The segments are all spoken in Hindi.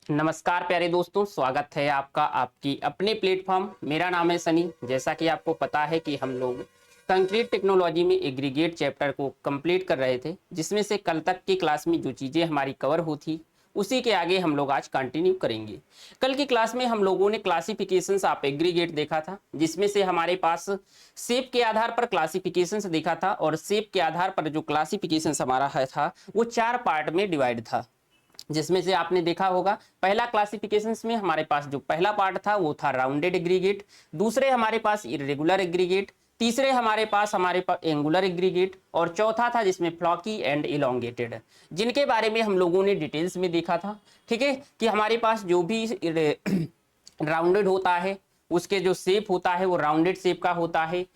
नमस्कार प्यारे दोस्तों, स्वागत है आपका आपकी अपने प्लेटफॉर्म। मेरा नाम है सनी। जैसा कि आपको पता है कि हम लोग कंक्रीट टेक्नोलॉजी में एग्रीगेट चैप्टर को कंप्लीट कर रहे थे, जिसमें से कल तक की क्लास में जो चीज़ें हमारी कवर होती उसी के आगे हम लोग आज कंटिन्यू करेंगे। कल की क्लास में हम लोगों ने क्लासिफिकेशंस ऑफ एग्रीगेट देखा था, जिसमें से हमारे पास शेप के आधार पर क्लासिफिकेशंस देखा था और शेप के आधार पर जो क्लासिफिकेशंस हमारा है था वो 4 पार्ट में डिवाइड था। जिसमें से आपने देखा होगा पहला क्लासिफिकेशंस में हमारे पास जो पहला पार्ट था वो था राउंडेड एग्रीगेट, दूसरे हमारे पास इरेगुलर एग्रीगेट, तीसरे हमारे पास एंगुलर एग्रीगेट और चौथा था जिसमें फ्लॉकी एंड इलोंगेटेड, जिनके बारे में हम लोगों ने डिटेल्स में देखा था। ठीक है कि हमारे पास जो भी राउंडेड होता है उसके जो शेप होता है वो राउंडेड शेप का होता है।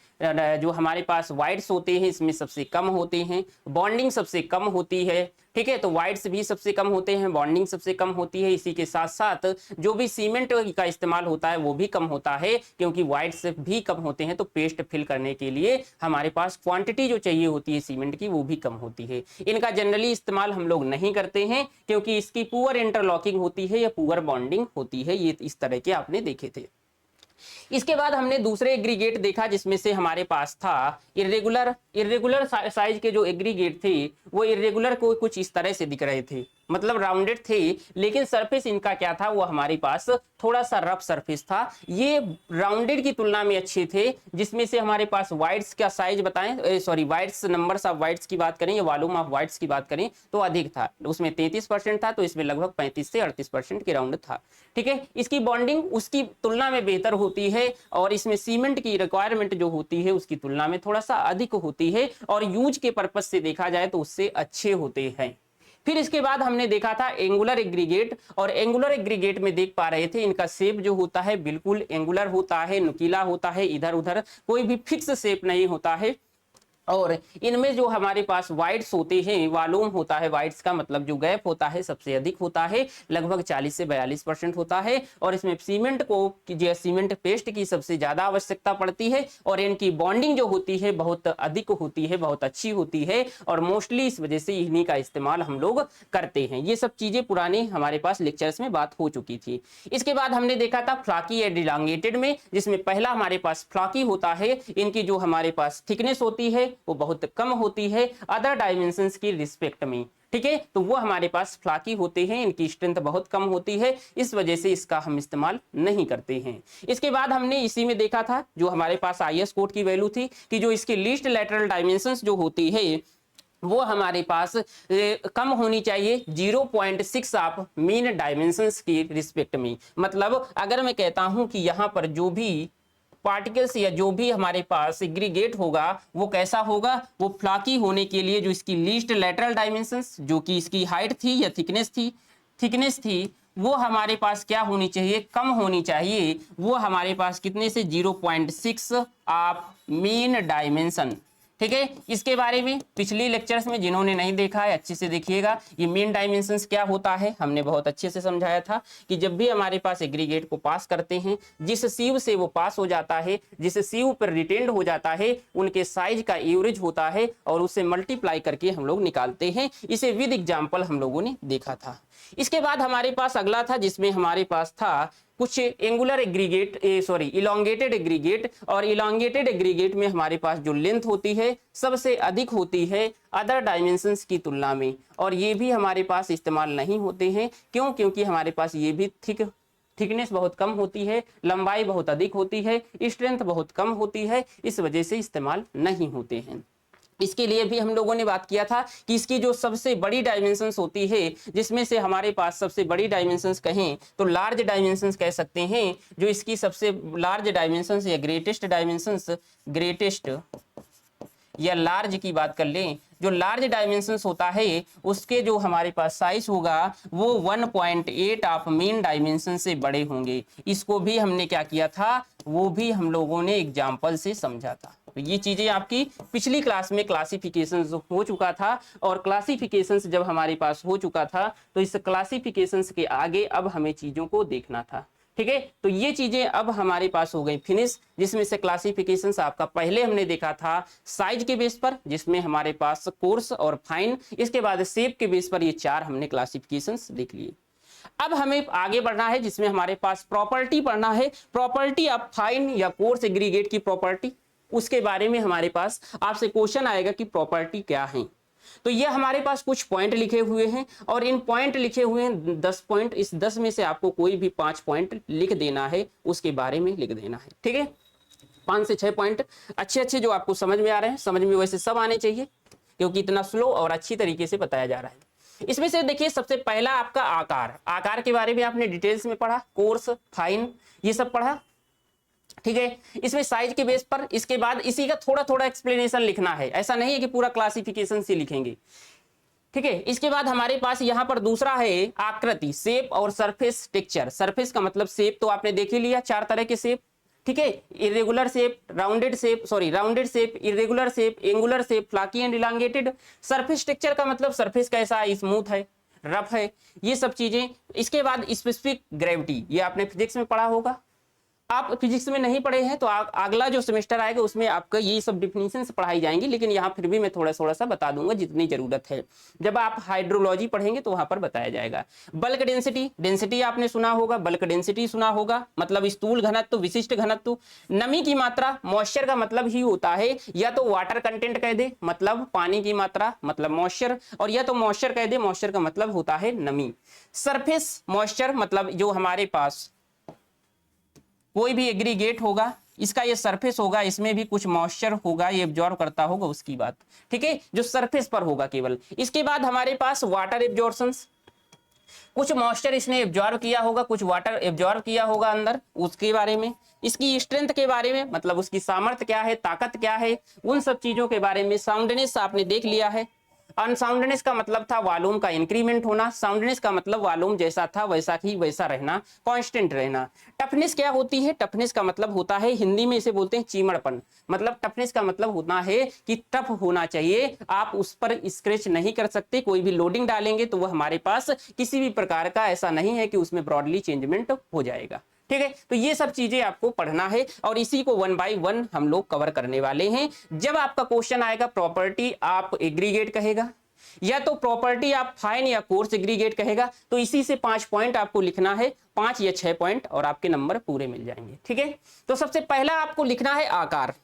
जो हमारे पास वाइड्स होते हैं इसमें सबसे कम होते हैं, बॉन्डिंग सबसे कम होती है। ठीक है, तो वाइड्स भी सबसे कम होते हैं, बॉन्डिंग सबसे कम होती है। इसी के साथ साथ जो भी सीमेंट का इस्तेमाल होता है वो भी कम होता है, क्योंकि वाइड्स भी कम होते हैं तो पेस्ट फिल करने के लिए हमारे पास क्वांटिटी जो चाहिए होती है सीमेंट की वो भी कम होती है। इनका जनरली इस्तेमाल हम लोग नहीं करते हैं, क्योंकि इसकी पुअर इंटरलॉकिंग होती है या पुअर बॉन्डिंग होती है। ये इस तरह के आपने देखे थे। इसके बाद हमने दूसरे एग्रीगेट देखा, जिसमें से हमारे पास था इरेगुलर साइज के जो एग्रीगेट थे वो इरेगुलर को कुछ इस तरह से दिख रहे थे, मतलब राउंडेड थे, लेकिन सरफेस इनका क्या था, वो हमारे पास थोड़ा सा रफ सरफेस था। ये राउंडेड की तुलना में अच्छे थे, जिसमें से हमारे पास वाइड्स का साइज बताएं, sorry wides numbers of wides की बात करें या वॉल्यूम ऑफ वाइड्स की बात करें तो अधिक था, उसमें 33% था, तो इसमें लगभग 35 से 38% के राउंड था। ठीक है, इसकी बॉन्डिंग उसकी तुलना में बेहतर होती है और इसमें सीमेंट की रिक्वायरमेंट जो होती है उसकी तुलना में थोड़ा सा अधिक होती है, और यूज के पर्पज से देखा जाए तो उससे अच्छे होते हैं। फिर इसके बाद हमने देखा था एंगुलर एग्रीगेट, और एंगुलर एग्रीगेट में देख पा रहे थे इनका शेप जो होता है बिल्कुल एंगुलर होता है, नुकीला होता है, इधर उधर कोई भी फिक्स शेप नहीं होता है। और इनमें जो हमारे पास वाइड्स होते हैं, वॉल्यूम होता है, वाइड्स का मतलब जो गैप होता है सबसे अधिक होता है, लगभग 40 से 42% होता है। और इसमें सीमेंट को सीमेंट पेस्ट की सबसे ज्यादा आवश्यकता पड़ती है, और इनकी बॉन्डिंग जो होती है बहुत अधिक होती है, बहुत अच्छी होती है, और मोस्टली इस वजह से इन्हीं का इस्तेमाल हम लोग करते हैं। ये सब चीजें पुरानी हमारे पास लेक्चर्स में बात हो चुकी थी। इसके बाद हमने देखा था फ्लॉकी एंड इलांगेटेड में, जिसमें पहला हमारे पास फ्लॉकी होता है, इनकी जो हमारे पास थिकनेस होती है वो बहुत कम होती है अदर डायमेंशंस की रिस्पेक्ट में। ठीक है, तो वो हमारे पास फ्लॉकी होते हैं, इनकी स्ट्रेंथ बहुत कम होती है, इस वजह से इसका हम इस्तेमाल नहीं करते हैं। इसके बाद हमने इसी में देखा था जो हमारे पास आईएस कोड की वैल्यू थी कि जो इसकी लीस्ट लैटरल डायमेंशंस जो होती है वो हमारे पास कम होनी चाहिए 0.6 ऑफ मीन डायमेंशंस की रिस्पेक्ट में। मतलब अगर मैं कहता हूं कि यहां पर जो भी पार्टिकल्स या जो भी हमारे पास एग्रीगेट होगा वो कैसा होगा, वो फ्लॉकी होने के लिए जो इसकी लीस्ट लैटरल डायमेंशंस जो कि इसकी हाइट थी या थिकनेस थी वो हमारे पास क्या होनी चाहिए, कम होनी चाहिए। वो हमारे पास कितने से 0.6 ऑफ मीन डायमेंशन। ठीक है, इसके बारे में पिछली लेक्चर्स में जिन्होंने नहीं देखा है अच्छे से देखिएगा। ये मीन डायमेंशंस क्या होता है हमने बहुत अच्छे से समझाया था कि जब भी हमारे पास एग्रीगेट को पास करते हैं, जिस सीव से वो पास हो जाता है, जिस सीव पर रिटेन्ड हो जाता है, उनके साइज का एवरेज होता है और उसे मल्टीप्लाई करके हम लोग निकालते हैं। इसे विद एग्जाम्पल हम लोगों ने देखा था। इसके बाद हमारे पास अगला था जिसमें हमारे पास था कुछ एंगुलर एग्रीगेट इलोंगेटेड एग्रीगेट, और इलोंगेटेड एग्रीगेट में हमारे पास जो लेंथ होती है सबसे अधिक होती है अदर डायमेंशंस की तुलना में, और ये भी हमारे पास इस्तेमाल नहीं होते हैं। क्यों? क्योंकि हमारे पास ये भी थिकनेस बहुत कम होती है, लंबाई बहुत अधिक होती है, स्ट्रेंथ बहुत कम होती है, इस वजह से इस्तेमाल नहीं होते हैं। इसके लिए भी हम लोगों ने बात किया था कि इसकी जो सबसे बड़ी डायमेंशंस होती है, जिसमें से हमारे पास सबसे बड़ी डायमेंशंस कहें तो लार्ज डायमेंशंस कह सकते हैं। जो इसकी सबसे लार्ज डायमेंशंस या ग्रेटेस्ट या लार्ज की बात कर लें, जो लार्ज डायमेंशंस होता है उसके जो हमारे पास साइज होगा वो 1.8 ऑफ मीन डायमेंशन से बड़े होंगे। इसको भी हमने क्या किया था, वो भी हम लोगों ने एग्जाम्पल से समझा था। तो ये चीजें आपकी पिछली क्लास में क्लासिफिकेशंस हो चुका था, और क्लासिफिकेशंस जब हमारे पास हो चुका था तो इस क्लासिफिकेशंस के आगे अब हमें चीजों को देखना था। ठीक है, तो ये चीजें अब हमारे पास हो गई फिनिश, जिसमें से क्लासिफिकेशंस आपका पहले हमने देखा था साइज के बेस पर, जिसमें हमारे पास कोर्स और फाइन, इसके बाद शेप के बेस पर ये 4 हमने क्लासिफिकेशंस देख लिए। अब हमें आगे बढ़ना है जिसमें हमारे पास प्रॉपर्टी पढ़ना है, प्रॉपर्टी ऑफ फाइन या कोर्स एग्रीगेट की प्रॉपर्टी, उसके बारे में हमारे पास आपसे क्वेश्चन आएगा कि प्रॉपर्टी क्या है। तो ये हमारे पास कुछ पॉइंट लिखे हुए हैं और इन पॉइंट लिखे हुए हैं 10 पॉइंट, इस 10 में से आपको कोई भी 5 पॉइंट लिख देना है, उसके बारे में लिख देना है, ठीक है। 5 से 6 पॉइंट अच्छे अच्छे जो आपको समझ में आ रहे हैं, समझ में वैसे सब आने चाहिए क्योंकि इतना स्लो और अच्छी तरीके से बताया जा रहा है। इसमें से देखिए सबसे पहला आपका आकार, आकार के बारे में आपने डिटेल्स में पढ़ा, कोर्स, फाइन, ये सब पढ़ा, ठीक है। इसमें साइज के बेस पर, इसके बाद इसी का थोड़ा थोड़ा एक्सप्लेनेशन लिखना है, ऐसा नहीं है कि पूरा क्लासिफिकेशन से लिखेंगे, ठीक है। इसके बाद हमारे पास यहां पर दूसरा है आकृति, शेप और सरफेस टेक्सचर। सरफेस का मतलब शेप तो आपने देख ही लिया, 4 तरह के शेप, ठीक है। Irregular shape, rounded shape, irregular shape, angular shape, flaky and elongated. Surface texture का मतलब सरफेस कैसा, स्मूथ है, रफ है, ये सब चीजें। इसके बाद स्पेसिफिक ग्रेविटी, ये आपने फिजिक्स में पढ़ा होगा, आप फिजिक्स में नहीं पढ़े हैं तो अगला जो सेमेस्टर आएगा उसमें आपका ये सब डिफिनीशन से पढ़ाई जाएंगी, लेकिन यहाँ फिर भी मैं थोड़ा थोड़ा सा बता दूंगा जितनी जरूरत है। जब आप हाइड्रोलॉजी पढ़ेंगे तो वहां पर बताया जाएगा। बल्क डेंसिटी, डेंसिटी आपने सुना होगा, बल्क डेंसिटी सुना होगा, मतलब स्थूल घनत्व, विशिष्ट घनत्व। नमी की मात्रा, मॉइस्चर का मतलब ही होता है या तो वाटर कंटेंट कह दे मतलब पानी की मात्रा मतलब मॉइस्चर, और या तो मॉइस्चर कह दे, मॉइस्चर का मतलब होता है नमी। सरफेस मॉइस्चर मतलब जो हमारे पास कोई भी एग्रीगेट होगा, इसका ये सरफेस होगा, इसमें भी कुछ मॉइस्चर होगा, ये एब्जॉर्ब करता होगा, उसकी बात, ठीक है, जो सरफेस पर होगा केवल। इसके बाद हमारे पास वाटर एब्जॉर्प्शंस, कुछ मॉइस्चर इसने एब्जॉर्ब किया होगा, कुछ वाटर एब्जॉर्ब किया होगा अंदर, उसके बारे में। इसकी स्ट्रेंथ के बारे में, मतलब उसकी सामर्थ्य क्या है, ताकत क्या है, उन सब चीजों के बारे में। साउंडनेस आपने देख लिया है। अनसाउंडनेस का मतलब था वॉल्यूम का इंक्रीमेंट होना, साउंडनेस का मतलब वॉल्यूम जैसा था वैसा ही वैसा रहना, कांस्टेंट रहना। टफनेस क्या होती है, टफनेस का मतलब होता है, हिंदी में इसे बोलते हैं चीमड़पन, मतलब टफनेस का मतलब होता है कि टफ होना चाहिए, आप उस पर स्क्रैच नहीं कर सकते, कोई भी लोडिंग डालेंगे तो वह हमारे पास किसी भी प्रकार का ऐसा नहीं है कि उसमें ब्रॉडली चेंजमेंट हो जाएगा, ठीक है। तो ये सब चीजें आपको पढ़ना है और इसी को 1 बाय 1 हम लोग कवर करने वाले हैं। जब आपका क्वेश्चन आएगा प्रॉपर्टी आप एग्रीगेट कहेगा या तो प्रॉपर्टी आप फाइन या कोर्स एग्रीगेट कहेगा, तो इसी से 5 पॉइंट आपको लिखना है, 5 या 6 पॉइंट, और आपके नंबर पूरे मिल जाएंगे, ठीक है। तो सबसे पहला आपको लिखना है आकार।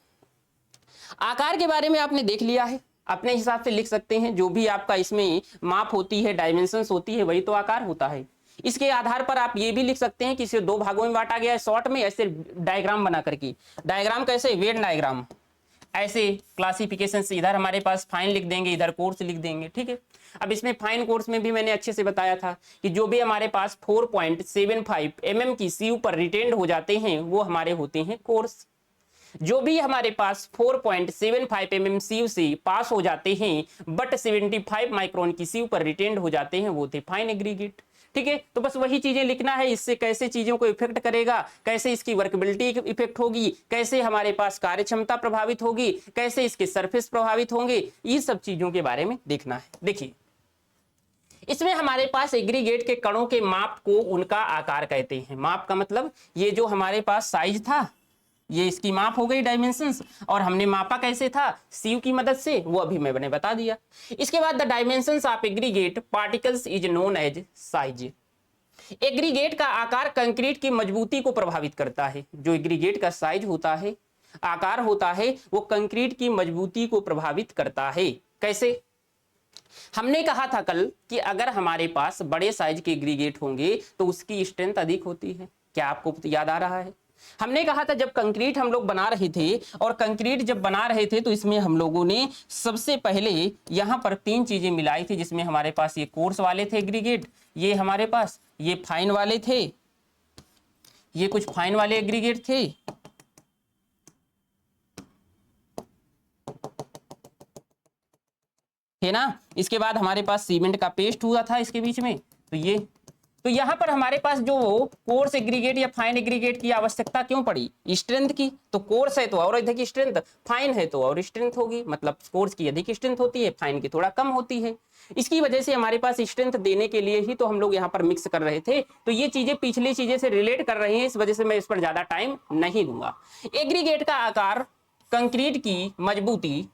आकार के बारे में आपने देख लिया है, अपने हिसाब से लिख सकते हैं, जो भी आपका इसमें माप होती है, डायमेंशंस होती है, वही तो आकार होता है। इसके आधार पर आप ये भी लिख सकते हैं कि इसे 2 भागों में बांटा गया है शॉर्ट में, ऐसे डायग्राम बना करके। डायग्राम कैसे, वेन डायग्राम, ऐसे क्लासिफिकेशन से इधर हमारे पास फाइन लिख देंगे, इधर कोर्स लिख देंगे, ठीक है। अब इसमें फाइन कोर्स में भी मैंने अच्छे से बताया था कि जो भी हमारे पास 4.75 mm की सीयू पर रिटेन्ड हो जाते हैं वो हमारे होते हैं कोर्स। जो भी हमारे पास 4.75 mm सीयू से पास हो जाते हैं बट 75 माइक्रोन की सीयू पर रिटेन्ड हो जाते हैं वो थे फाइन एग्रीगेट, ठीक है। तो बस वही चीजें लिखना है, इससे कैसे चीजों को इफेक्ट करेगा, कैसे इसकी वर्कबिलिटी इफेक्ट होगी, कैसे हमारे पास कार्य क्षमता प्रभावित होगी, कैसे इसके सरफेस प्रभावित होंगे, ये सब चीजों के बारे में देखना है। देखिए इसमें हमारे पास एग्रीगेट के कणों के माप को उनका आकार कहते हैं। माप का मतलब ये जो हमारे पास साइज था, ये इसकी माप हो गई डायमेंशंस, और हमने मापा कैसे था, सीयू की मदद से, वो अभी मैंने बता दिया। इसके बाद the dimensions of aggregate particles is known as size. Aggregate का आकार कंक्रीट की मजबूती को प्रभावित करता है। जो एग्रीगेट का साइज होता है, आकार होता है, वो कंक्रीट की मजबूती को प्रभावित करता है। कैसे, हमने कहा था कल कि अगर हमारे पास बड़े साइज के एग्रीगेट होंगे तो उसकी स्ट्रेंथ अधिक होती है। क्या आपको याद आ रहा है, हमने कहा था जब कंक्रीट हम लोग बना रहे थे, और कंक्रीट जब बना रहे थे तो इसमें हम लोगों ने सबसे पहले यहां पर 3 चीजें मिलाई थी, जिसमें हमारे पास ये कोर्स वाले थे एग्रीगेट, ये हमारे पास ये फाइन वाले थे, ये कुछ फाइन वाले एग्रीगेट थे, है ना। इसके बाद हमारे पास सीमेंट का पेस्ट हुआ था इसके बीच में, तो ये, तो यहां पर हमारे पास जो कोर्स एग्रीगेट या फाइन एग्रीगेट की आवश्यकता क्यों पड़ी, स्ट्रेंथ की। तो कोर्स है तो और अधिक स्ट्रेंथ, फाइन है तो और स्ट्रेंथ होगी, मतलब कोर्स की अधिक स्ट्रेंथ होती है, फाइन की थोड़ा कम होती है। इसकी वजह से हमारे पास स्ट्रेंथ देने के लिए ही तो हम लोग यहाँ पर मिक्स कर रहे थे। तो ये चीजें पिछली चीजें से रिलेट कर रही हैं, इस वजह से मैं इस पर ज्यादा टाइम नहीं दूंगा। एग्रीगेट का आकार कंक्रीट की मजबूती,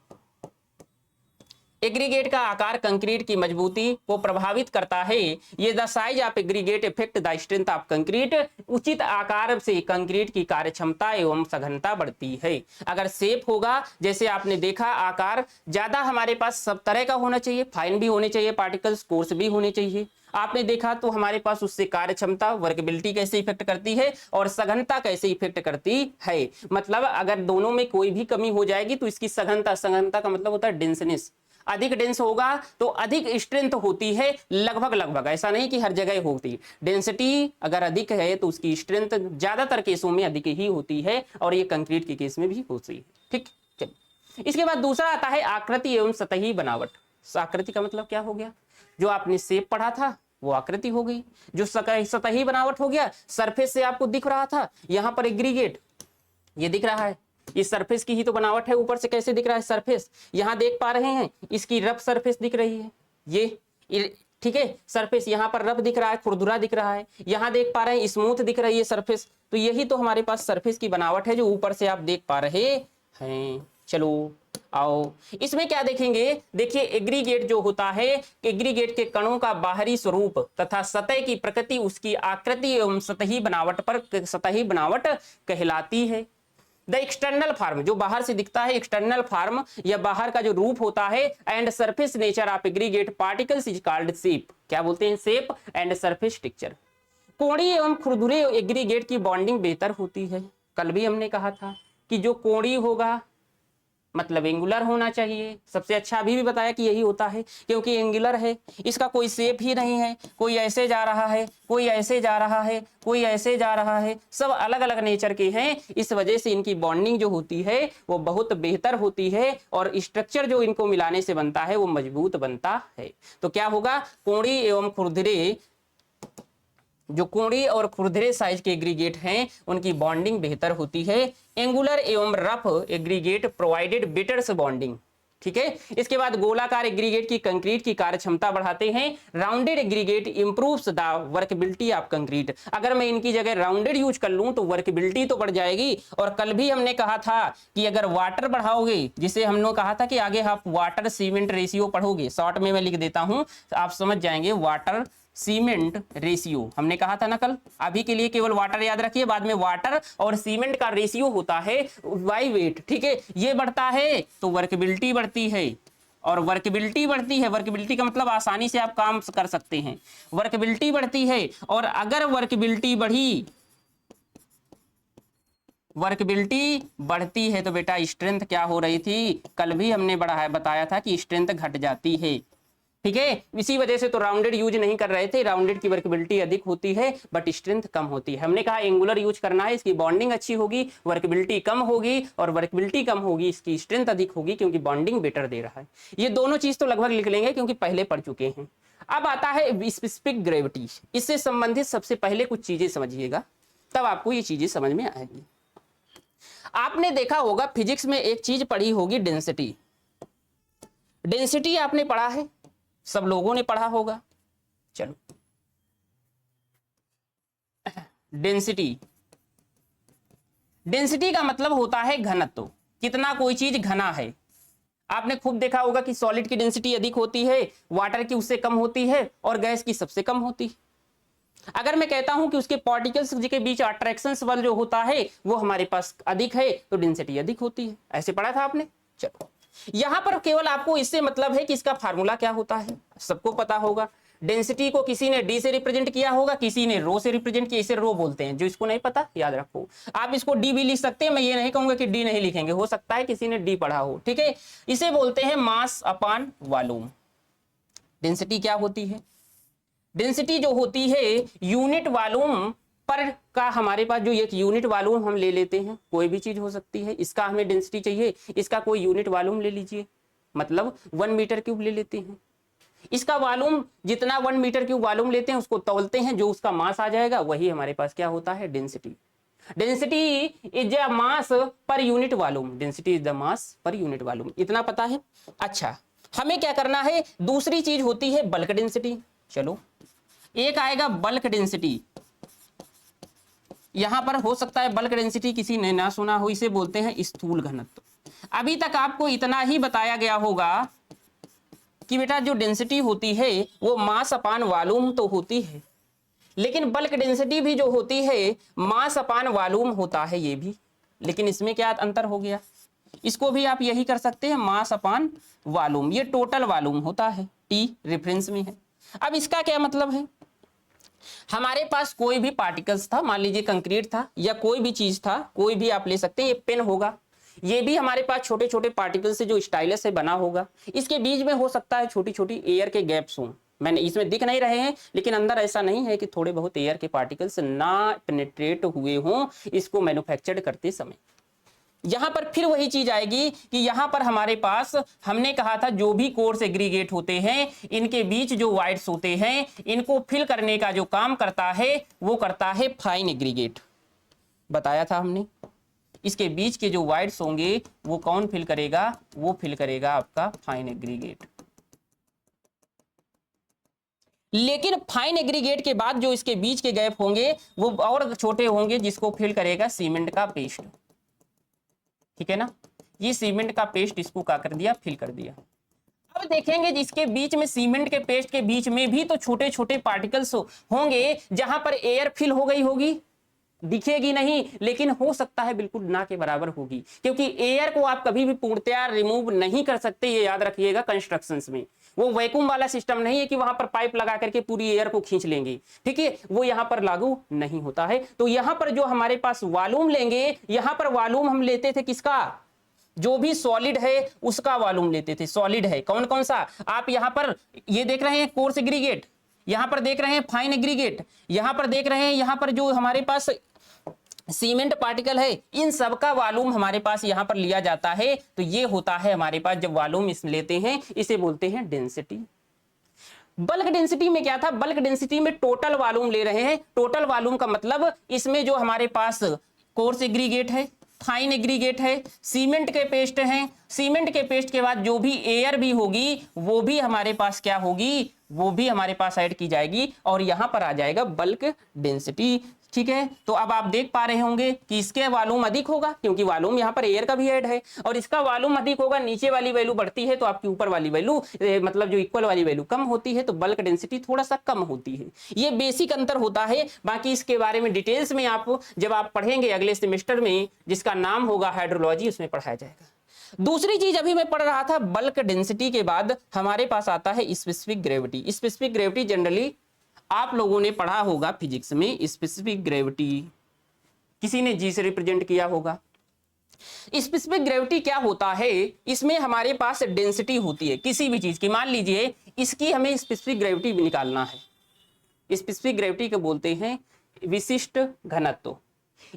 एग्रीगेट का आकार कंक्रीट की मजबूती को प्रभावित करता है। ये the size of aggregate effect the strength of concrete. उचित आकार से कंक्रीट की कार्यक्षमता एवं सघनता बढ़ती है। अगर शेप होगा, जैसे आपने देखा, आकार ज्यादा हमारे पास सब तरह का होना चाहिए, फाइन भी होने चाहिए, पार्टिकल्स कोर्स भी होने चाहिए। आपने देखा तो हमारे पास उससे कार्यक्षमता, वर्कबिलिटी कैसे इफेक्ट करती है और सघनता कैसे इफेक्ट करती है। मतलब अगर दोनों में कोई भी कमी हो जाएगी तो इसकी सघनता का मतलब होता है डेंसनेस। अधिक डेंस होगा तो अधिक स्ट्रेंथ होती है, लगभग, ऐसा नहीं कि हर जगह होती। डेंसिटी अगर अधिक है तो उसकी स्ट्रेंथ ज्यादातर केसों में अधिक ही होती है, और ये कंक्रीट के केस में भी होती है। ठीक, चलिए इसके बाद दूसरा आता है आकृति एवं सतही बनावट। आकृति का मतलब क्या हो गया, जो आपने शेप पढ़ा था वो आकृति हो गई। जो सतही बनावट हो गया, सरफेस से आपको दिख रहा था, यहां पर एग्रीगेट ये दिख रहा है, इस सरफेस की ही तो बनावट है। ऊपर से कैसे दिख रहा है सरफेस, यहां देख पा रहे हैं, इसकी रफ सरफेस दिख रही है ये, ठीक है। सरफेस यहां पर रफ दिख रहा है, खुरदुरा दिख रहा है, यहां देख पा रहे हैं स्मूथ दिख रही है सरफेस। तो यही तो हमारे पास सरफेस की बनावट है जो ऊपर से आप देख पा रहे हैं। चलो आओ इसमें क्या देखेंगे, देखिए एग्रीगेट जो होता है, एग्रीगेट के कणों का बाहरी स्वरूप तथा सतह की प्रकृति उसकी आकृति एवं सतही बनावट कहलाती है। द एक्सटर्नल फॉर्म, जो बाहर से दिखता है, एक्सटर्नल फॉर्म या बाहर का जो रूप होता है, and surface nature of aggregate particles is called shape. क्या बोलते हैं, शेप एंड सरफेस टेक्सचर। कोणीय एवं खुरदुरे एग्रीगेट की बॉन्डिंग बेहतर होती है। कल भी हमने कहा था कि जो कोणीय होगा मतलब एंगुलर होना चाहिए। सबसे अच्छा अभी भी बताया कि यही होता है, क्योंकि एंगुलर है, इसका कोई शेप ही नहीं है, कोई ऐसे जा रहा है, कोई ऐसे जा रहा है, कोई ऐसे जा रहा है, सब अलग अलग नेचर के हैं। इस वजह से इनकी बॉन्डिंग जो होती है वो बहुत बेहतर होती है, और स्ट्रक्चर जो इनको मिलाने से बनता है वो मजबूत बनता है। तो क्या होगा, कोणीय एवं खुरदुरे, जो कोणीय और खुरदरे साइज के एग्रीगेट हैं उनकी बॉन्डिंग बेहतर होती है। एंगुलर एवं rough aggregate provided better bonding. ठीक है, इसके बाद गोलाकार एग्रीगेट की कंक्रीट की कार्यक्षमता बढ़ाते हैं। Rounded aggregate improves the workability of concrete. अगर मैं इनकी जगह राउंडेड यूज कर लूं तो वर्कबिलिटी तो बढ़ जाएगी। और कल भी हमने कहा था कि अगर वाटर बढ़ाओगे, जिसे हमने कहा था कि आगे आप वाटर सीमेंट रेशियो पढ़ोगे, शॉर्ट में मैं लिख देता हूं, आप समझ जाएंगे। वाटर सीमेंट रेशियो हमने कहा था ना कल। अभी के लिए केवल वाटर याद रखिए, बाद में वाटर और सीमेंट का रेशियो होता है बाई वेट। ठीक है, ये बढ़ता है तो वर्कबिलिटी बढ़ती है, और वर्कबिलिटी बढ़ती है, वर्कबिलिटी का मतलब आसानी से आप काम कर सकते हैं। वर्कबिलिटी बढ़ती है, और अगर वर्कबिलिटी बढ़ती है तो बेटा स्ट्रेंथ क्या हो रही थी, कल भी हमने बताया था कि स्ट्रेंथ घट जाती है। ठीक है, इसी वजह से तो राउंडेड यूज नहीं कर रहे थे। राउंडेड की वर्कबिलिटी अधिक होती है बट स्ट्रेंथ कम होती है। हमने कहा एंगुलर यूज करना है, इसकी बॉन्डिंग अच्छी होगी, वर्कबिलिटी कम होगी, और वर्कबिलिटी कम होगी इसकी स्ट्रेंथ अधिक होगी, क्योंकि बॉन्डिंग बेटर दे रहा है। ये दोनों चीज तो लगभग लिख लेंगे क्योंकि पहले पढ़ चुके हैं। अब आता है स्पेसिफिक ग्रेविटी। इससे संबंधित सबसे पहले कुछ चीजें समझिएगा, तब आपको ये चीजें समझ में आएगी। आपने देखा होगा फिजिक्स में एक चीज पढ़ी होगी, डेंसिटी। डेंसिटी आपने पढ़ा है, सब लोगों ने पढ़ा होगा। चलो, डेंसिटी का मतलब होता है घनत्व, कितना कोई चीज घना है। आपने खूब देखा होगा कि सॉलिड की डेंसिटी अधिक होती है, वाटर की उससे कम होती है, और गैस की सबसे कम होती है। अगर मैं कहता हूं कि उसके पार्टिकल्स के बीच अट्रैक्शन बल जो होता है वो हमारे पास अधिक है, तो डेंसिटी अधिक होती है। ऐसे पढ़ा था आपने। चलो, यहां पर केवल आपको इससे मतलब है कि इसका फार्मूला क्या होता है, सबको पता होगा। डेंसिटी को किसी ने डी से रिप्रेजेंट किया होगा, किसी ने रो से रिप्रेजेंट किया, इसे रो बोलते हैं। जो इसको नहीं पता याद रखो, आप इसको डी भी लिख सकते हैं, मैं ये नहीं कहूंगा कि डी नहीं लिखेंगे, हो सकता है किसी ने डी पढ़ा हो। ठीक है, इसे बोलते हैं मास अपॉन वॉल्यूम। डेंसिटी क्या होती है, डेंसिटी जो होती है यूनिट वॉल्यूम पर का, हमारे पास जो एक यूनिट वॉल्यूम हम ले लेते हैं, कोई भी चीज हो सकती है, इसका हमें डेंसिटी चाहिए, इसका कोई यूनिट वॉल्यूम ले लीजिए, मतलब 1 मीटर क्यूब ले लेते हैं। इसका वॉल्यूम जितना 1 मीटर क्यूब वॉल्यूम लेते हैं उसको तौलते हैं, जो उसका मास आ जाएगा वही हमारे पास क्या होता है, density. Density is the mass per unit volume, density is the mass per unit volume, इतना पता है। अच्छा, हमें क्या करना है, दूसरी चीज होती है बल्क डेंसिटी। चलो, एक आएगा बल्क डेंसिटी। यहां पर हो सकता है बल्क डेंसिटी किसी ने ना सुना हो, इसे बोलते हैं स्थूल घनत्व। अभी तक आपको इतना ही बताया गया होगा कि बेटा जो डेंसिटी होती है वो मास अपान वॉल्यूम तो होती है, लेकिन बल्क डेंसिटी भी जो होती है मास अपान वॉल्यूम होता है ये भी। लेकिन इसमें क्या अंतर हो गया, इसको भी आप यही कर सकते हैं, मास अपान वॉल्यूम, ये टोटल वॉल्यूम होता है, टी रेफरेंस में है। अब इसका क्या मतलब है, हमारे पास कोई भी पार्टिकल्स था, मान लीजिए कंक्रीट था या कोई भी चीज था, कोई भी आप ले सकते हैं, ये पेन होगा, ये भी हमारे पास छोटे छोटे पार्टिकल से जो स्टाइलस से बना होगा, इसके बीच में हो सकता है छोटी छोटी एयर के गैप्स हों, मैंने इसमें दिख नहीं रहे हैं, लेकिन अंदर ऐसा नहीं है कि थोड़े बहुत एयर के पार्टिकल्स ना पेनिट्रेट हुए हों इसको मैन्युफैक्चर्ड करते समय। यहां पर फिर वही चीज आएगी कि यहां पर हमारे पास हमने कहा था जो भी कोर्स एग्रीगेट होते हैं इनके बीच जो वाइड्स होते हैं इनको फिल करने का जो काम करता है वो करता है फाइन एग्रीगेट, बताया था हमने। इसके बीच के जो वाइड्स होंगे वो कौन फिल करेगा, वो फिल करेगा आपका फाइन एग्रीगेट। लेकिन फाइन एग्रीगेट के बाद जो इसके बीच के गैप होंगे वो और छोटे होंगे, जिसको फिल करेगा सीमेंट का पेस्ट, ठीक है ना। ये सीमेंट का पेस्ट इसको क्या कर दिया, फिल कर दिया। अब देखेंगे इसके बीच में सीमेंट के पेस्ट के बीच में भी तो छोटे छोटे पार्टिकल्स होंगे, जहां पर एयर फिल हो गई होगी, दिखेगी नहीं, लेकिन हो सकता है बिल्कुल ना के बराबर होगी, क्योंकि एयर को आप कभी भी पूर्णतया रिमूव नहीं कर सकते, ये याद रखिएगा। कंस्ट्रक्शंस में वो वैक्यूम वाला सिस्टम नहीं है कि वहां पर पाइप लगा करके पूरी एयर को खींच लेंगे, ठीक है, वो यहां पर लागू नहीं होता है। तो यहां पर जो हमारे पास वॉल्यूम लेंगे, यहां पर वॉल्यूम हम लेते थे किसका, जो भी सॉलिड है उसका वॉल्यूम लेते थे। सॉलिड है कौन कौन सा, आप यहां पर ये देख रहे हैं कोर्स एग्रीगेट, यहां पर देख रहे हैं फाइन एग्रीगेट, यहां पर देख रहे हैं यहां पर जो हमारे पास सीमेंट पार्टिकल है, इन सब का वॉल्यूम हमारे पास यहां पर लिया जाता है। तो ये होता है हमारे पास जब वॉल्यूम इस लेते हैं, इसे बोलते हैं डेंसिटी। बल्क डेंसिटी में क्या था, बल्क डेंसिटी में टोटल वॉल्यूम ले रहे हैं। टोटल वॉल्यूम का मतलब इसमें जो हमारे पास कोर्स एग्रीगेट है, फाइन एग्रीगेट है, सीमेंट के पेस्ट हैं, सीमेंट के पेस्ट के बाद जो भी एयर भी होगी वो भी हमारे पास क्या होगी, वो भी हमारे पास ऐड की जाएगी और यहां पर आ जाएगा बल्क डेंसिटी, ठीक है। तो अब आप देख पा रहे होंगे कि इसके वॉल्यूम अधिक होगा क्योंकि वॉल्यूम यहाँ पर एयर का भी ऐड है, और इसका वॉल्यूम अधिक होगा, नीचे वाली वैल्यू बढ़ती है तो आपकी ऊपर वाली वैल्यू मतलब जो इक्वल वाली वैल्यू कम होती है, तो बल्क डेंसिटी थोड़ा सा कम होती है। ये बेसिक अंतर होता है, बाकी इसके बारे में डिटेल्स में आप जब आप पढ़ेंगे अगले सेमेस्टर में, जिसका नाम होगा हाइड्रोलॉजी, उसमें पढ़ाया जाएगा। दूसरी चीज अभी मैं पढ़ रहा था, बल्क डेंसिटी के बाद हमारे पास आता है specific gravity. Specific gravity generally आप लोगों ने पढ़ा होगा फिजिक्स में, स्पेसिफिक ग्रेविटी किसी ने जी से रिप्रेजेंट किया होगा। स्पेसिफिक ग्रेविटी क्या होता है, इसमें हमारे पास डेंसिटी होती है किसी भी चीज की, मान लीजिए इसकी हमें स्पेसिफिक ग्रेविटी निकालना है। स्पेसिफिक ग्रेविटी को बोलते हैं विशिष्ट घनत्व।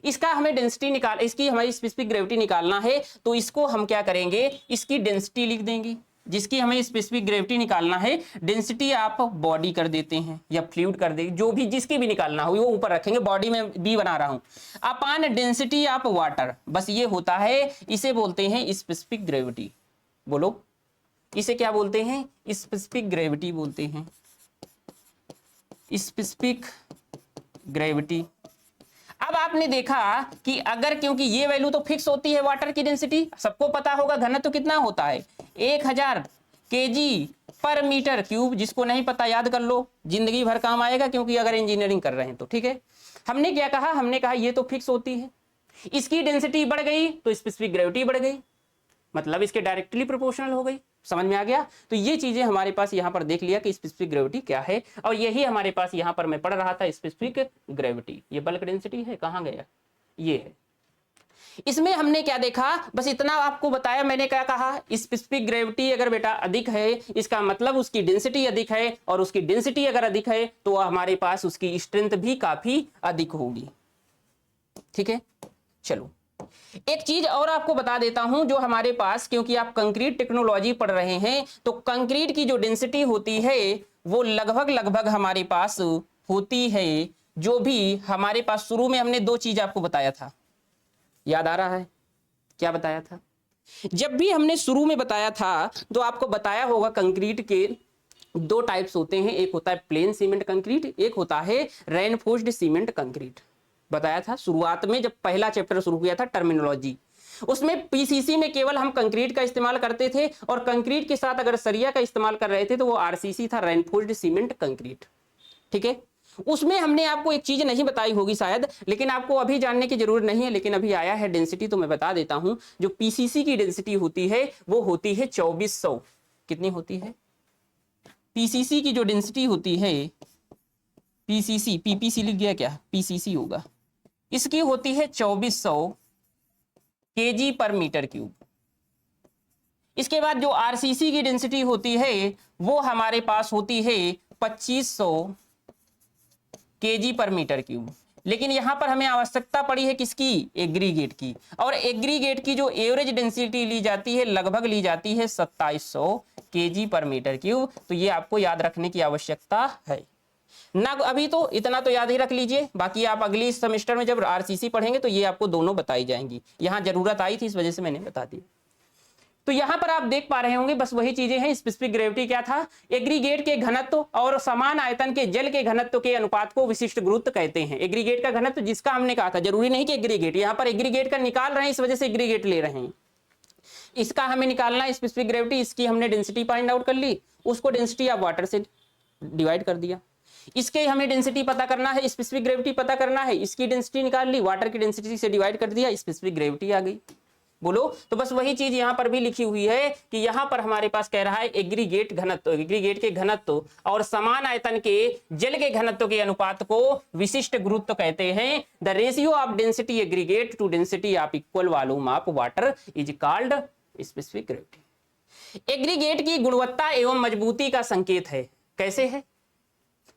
इसका हमें डेंसिटी निकाल, इसकी हमारी स्पेसिफिक ग्रेविटी निकालना है, तो इसको हम क्या करेंगे, इसकी डेंसिटी लिख देंगे। जिसकी हमें स्पेसिफिक ग्रेविटी निकालना है, डेंसिटी आप बॉडी कर देते हैं या फ्लूइड कर देंगे, जो भी जिसकी भी निकालना हो वो ऊपर रखेंगे, बॉडी में बी बना रहा हूं, अपान डेंसिटी आप वाटर, बस ये होता है। इसे बोलते हैं स्पेसिफिक ग्रेविटी। बोलो इसे क्या बोलते हैं, स्पेसिफिक ग्रेविटी बोलते हैं, स्पेसिफिक ग्रेविटी। अब आपने देखा कि अगर, क्योंकि ये वैल्यू तो फिक्स होती है वाटर की डेंसिटी, सबको पता होगा घनत्व कितना होता है 1000 केजी पर मीटर क्यूब, जिसको नहीं पता याद कर लो, जिंदगी भर काम आएगा, क्योंकि अगर इंजीनियरिंग कर रहे हैं तो, ठीक है। हमने क्या कहा, हमने कहा ये तो फिक्स होती है, इसकी डेंसिटी बढ़ गई तो स्पेसिफिक ग्रेविटी बढ़ गई, मतलब इसके डायरेक्टली प्रोपोर्शनल हो गई। समझ में आ गया। तो ये चीजें हमारे पास यहां पर देख लिया कि स्पेसिफिक ग्रेविटी क्या है, और यही हमारे पास यहां पर मैं पढ़ रहा था स्पेसिफिक ग्रेविटी। ये बल्क डेंसिटी है, कहां गया, ये है। इसमें हमने क्या देखा, बस इतना आपको बताया। मैंने क्या कहा, स्पेसिफिक ग्रेविटी अगर बेटा अधिक है, इसका मतलब उसकी डेंसिटी अधिक है, और उसकी डेंसिटी अगर अधिक है तो हमारे पास उसकी स्ट्रेंथ भी काफी अधिक होगी, ठीक है। चलो एक चीज और आपको बता देता हूं, जो हमारे पास, क्योंकि आप कंक्रीट टेक्नोलॉजी पढ़ रहे हैं, तो कंक्रीट की जो डेंसिटी होती है वो लगभग हमारे पास होती है, जो भी हमारे पास शुरू में हमने दो चीज आपको बताया था, याद आ रहा है क्या बताया था? जब भी हमने शुरू में बताया था तो आपको बताया होगा कंक्रीट के दो टाइप्स होते हैं, एक होता है प्लेन सीमेंट कंक्रीट, एक होता है रेनफोर्स्ड सीमेंट कंक्रीट। बताया था शुरुआत में जब पहला चैप्टर शुरू किया था टर्मिनोलॉजी। उसमें पीसीसी में केवल हम कंक्रीट का इस्तेमाल करते थे, और कंक्रीट के साथ अगर सरिया का इस्तेमाल कर रहे थे तो वो आरसीसी था, रेनफोर्स्ड सीमेंट कंक्रीट। ठीक है, उसमें हमने आपको एक चीज नहीं बताई होगी शायद, लेकिन आपको अभी जानने की जरूरत नहीं है, लेकिन अभी आया है डेंसिटी तो मैं बता देता हूं। जो पीसीसी की डेंसिटी होती है वो होती है 2400। कितनी होती है? पीसीसी की जो डेंसिटी होती है, पीसीसी, पीपीसी लिख गया क्या, पीसीसी होगा, इसकी होती है 2400 केजी पर मीटर क्यूब। इसके बाद जो आरसीसी की डेंसिटी होती है वो हमारे पास होती है 2500 केजी पर मीटर क्यूब। लेकिन यहां पर हमें आवश्यकता पड़ी है किसकी? एग्रीगेट की। और एग्रीगेट की जो एवरेज डेंसिटी ली जाती है, लगभग ली जाती है 2700 केजी पर मीटर क्यूब। तो ये आपको याद रखने की आवश्यकता है ना। अभी तो इतना तो याद ही रख लीजिए, बाकी आप अगली सेमेस्टर में जब आरसीसी पढ़ेंगे तो ये आपको दोनों बताई जाएंगी। यहां जरूरत आई थी इस वजह से मैंने बता दी। तो यहां पर आप देख पा रहे होंगे बस वही चीजें हैं। स्पेसिफिक ग्रेविटी क्या था? एग्रीगेट के घनत्व और समान आयतन के जल के घनत्व के अनुपात को विशिष्ट गुरुत्व कहते हैं। एग्रीगेट का घनत्व जिसका हमने कहा था, जरूरी नहीं कि एग्रीगेट, यहां पर एग्रीगेट का निकाल रहे हैं इस वजह से एग्रीगेट ले रहे हैं। इसका हमें निकालना है स्पेसिफिक ग्रेविटी, इसकी हमने डेंसिटी फाइंड आउट कर ली, उसको डेंसिटी ऑफ वाटर से डिवाइड कर दिया। इसके हमें डेंसिटी पता करना है, स्पेसिफिक ग्रेविटी पता करना है, इसकी डेंसिटी निकाल ली, वाटर की डेंसिटी से डिवाइड कर दिया, स्पेसिफिक ग्रेविटी आ गई। बोलो, तो बस वही चीज यहां पर भी लिखी हुई है कि यहां पर हमारे पास कह रहा है एग्रीगेट घनत्व, एग्रीगेट के घनत्व और समान आयतन के जल के घनत्व के अनुपात को विशिष्ट गुरुत्व कहते हैं। The ratio of density aggregate to density of equal volume of water is called specific gravity. Aggregate की गुणवत्ता एवं मजबूती का संकेत है। कैसे है?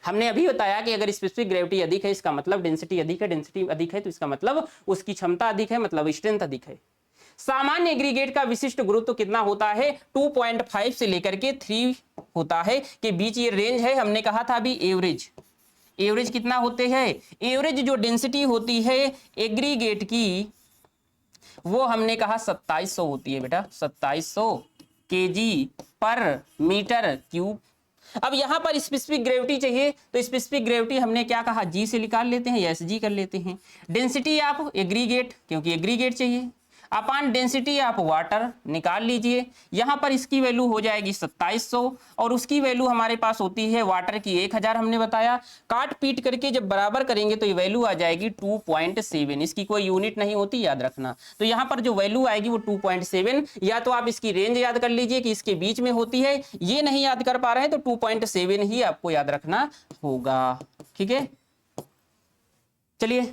हमने अभी बताया कि अगर स्पेसिफिक ग्रेविटी अधिक है इसका मतलब डेंसिटी अधिक है, डेंसिटी अधिक है तो इसका मतलब उसकी क्षमता अधिक है, मतलब स्ट्रेंथ अधिक है। सामान्य एग्रीगेट का विशिष्ट गुरुत्व कितना होता है? 2.5 से लेकर के 3 होता है के बीच ये रेंज है। हमने कहा था अभी एवरेज, एवरेज कितना होते हैं? एवरेज जो डेंसिटी होती है एग्रीगेट की वो हमने कहा 2700 होती है बेटा, 2700 केजी पर मीटर क्यूब। अब यहां पर स्पेसिफिक ग्रेविटी चाहिए तो स्पेसिफिक ग्रेविटी हमने क्या कहा? जी से निकाल लेते हैं या एस जी कर लेते हैं। डेंसिटी ऑफ एग्रीगेट, क्योंकि एग्रीगेट चाहिए, अपान डेंसिटी ऑफ वाटर निकाल लीजिए। यहां पर इसकी वैल्यू हो जाएगी 2700 और उसकी वैल्यू हमारे पास होती है वाटर की 1000 हमने बताया। काट पीट करके जब बराबर करेंगे तो ये वैल्यू आ जाएगी 2.7। इसकी कोई यूनिट नहीं होती, याद रखना। तो यहां पर जो वैल्यू आएगी वो 2.7, या तो आप इसकी रेंज याद कर लीजिए कि इसके बीच में होती है, ये नहीं याद कर पा रहे हैं तो 2.7 ही आपको याद रखना होगा। ठीक है, चलिए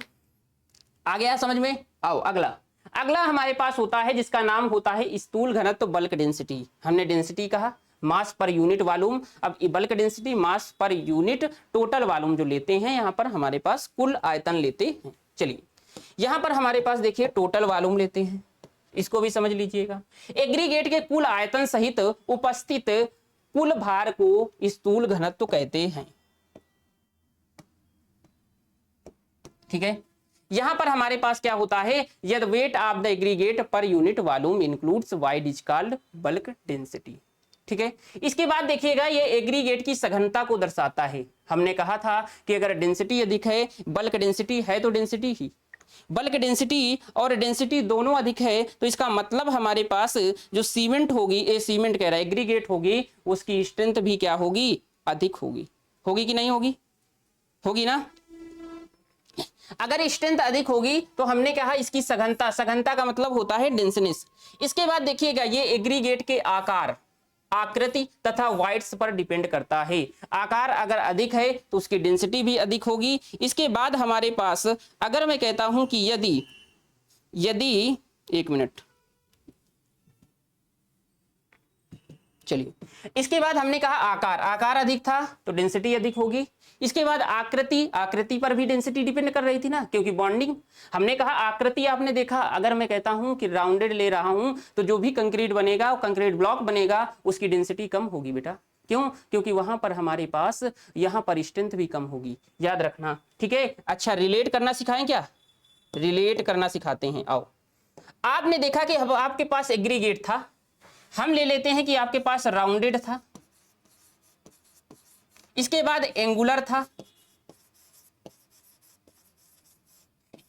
आ गया समझ में। आओ अगला हमारे पास होता है जिसका नाम होता है स्थूल घनत्व बल्क डेंसिटी। हमने डेंसिटी कहा मास पर यूनिट वॉल्यूम, अब bulk density mass per unit total volume जो लेते हैं, यहां पर हमारे पास कुल आयतन लेते हैं। चलिए यहां पर हमारे पास देखिए टोटल वॉल्यूम लेते हैं, इसको भी समझ लीजिएगा। एग्रीगेट के कुल आयतन सहित उपस्थित कुल भार को स्थूल घनत्व कहते हैं। ठीक है, यहां पर हमारे पास क्या होता है? यद weight of the aggregate per unit volume includes wide is called bulk density. ठीक है, इसके बाद देखिएगा ये एग्रीगेट की सघनता को दर्शाता है। हमने कहा था कि अगर डेंसिटी अधिक है, बल्क डेंसिटी है तो डेंसिटी ही, बल्क डेंसिटी और डेंसिटी दोनों अधिक है तो इसका मतलब हमारे पास जो सीमेंट होगी, ए सीमेंट कह रहा है एग्रीगेट होगी, उसकी स्ट्रेंथ भी क्या होगी? अधिक होगी। होगी कि नहीं होगी? होगी ना। अगर स्ट्रेंथ अधिक होगी तो हमने कहा इसकी सघनता, सघनता का मतलब होता है डेंसनेस। इसके बाद देखिएगा ये एग्रीगेट के आकार, आकृति तथा वाइड्स पर डिपेंड करता है। आकार अगर अधिक है तो उसकी डेंसिटी भी अधिक होगी। इसके बाद हमारे पास अगर मैं कहता हूं कि यदि एक मिनट, चलिए इसके बाद हमने कहा आकार अधिक था तो डेंसिटी अधिक होगी। इसके बाद आकृति पर भी डेंसिटी डिपेंड कर रही थी ना, क्योंकि बॉन्डिंग। हमने कहा आकृति आपने देखा, अगर मैं कहता हूं कि राउंडेड ले रहा हूं तो जो भी कंक्रीट बनेगा, कंक्रीट ब्लॉक बनेगा, उसकी डेंसिटी कम होगी बेटा। क्यों? क्योंकि वहां पर हमारे पास यहां पर स्ट्रेंथ भी कम होगी, याद रखना। ठीक है, अच्छा रिलेट करना सिखाएं क्या? रिलेट करना सिखाते हैं। आओ, आपने देखा कि आपके पास एग्रीगेट था, हम ले लेते हैं कि आपके पास राउंडेड था, इसके बाद एंगुलर था,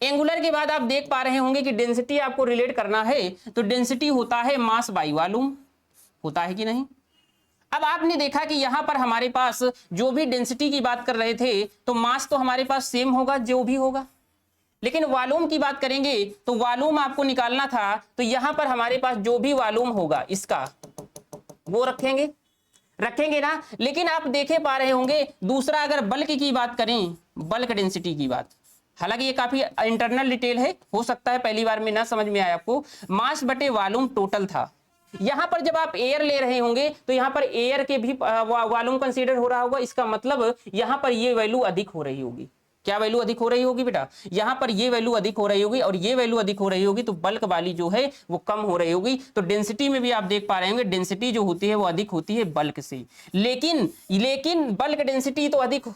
एंगुलर के बाद आप देख पा रहे होंगे कि डेंसिटी आपको रिलेट करना है, तो डेंसिटी होता है मास बाई वॉल्यूम, होता है कि नहीं। अब आपने देखा कि यहां पर हमारे पास जो भी डेंसिटी की बात कर रहे थे तो मास तो हमारे पास सेम होगा जो भी होगा, लेकिन वॉल्यूम की बात करेंगे तो वॉल्यूम आपको निकालना था, तो यहां पर हमारे पास जो भी वॉल्यूम होगा इसका वो रखेंगे ना। लेकिन आप देखे पा रहे होंगे दूसरा अगर बल्क की बात करें, बल्क डेंसिटी की बात, हालांकि ये काफी इंटरनल डिटेल है, हो सकता है पहली बार में ना समझ में आए आपको। मास बटे वॉल्यूम टोटल था, यहां पर जब आप एयर ले रहे होंगे तो यहां पर एयर के भी वॉल्यूम कंसीडर हो रहा होगा, इसका मतलब यहां पर ये वैल्यू अधिक हो रही होगी। क्या वैल्यू अधिक हो रही होगी बेटा, यहां पर ये वैल्यू अधिक हो रही होगी और ये वैल्यू अधिक हो रही होगी, तो बल्क वाली जो है वो कम हो रही होगी। तो डेंसिटी में भी आप देख पा रहे होंगे डेंसिटी जो होती है वो अधिक होती है बल्क से, लेकिन बल्क डेंसिटी तो अधिक,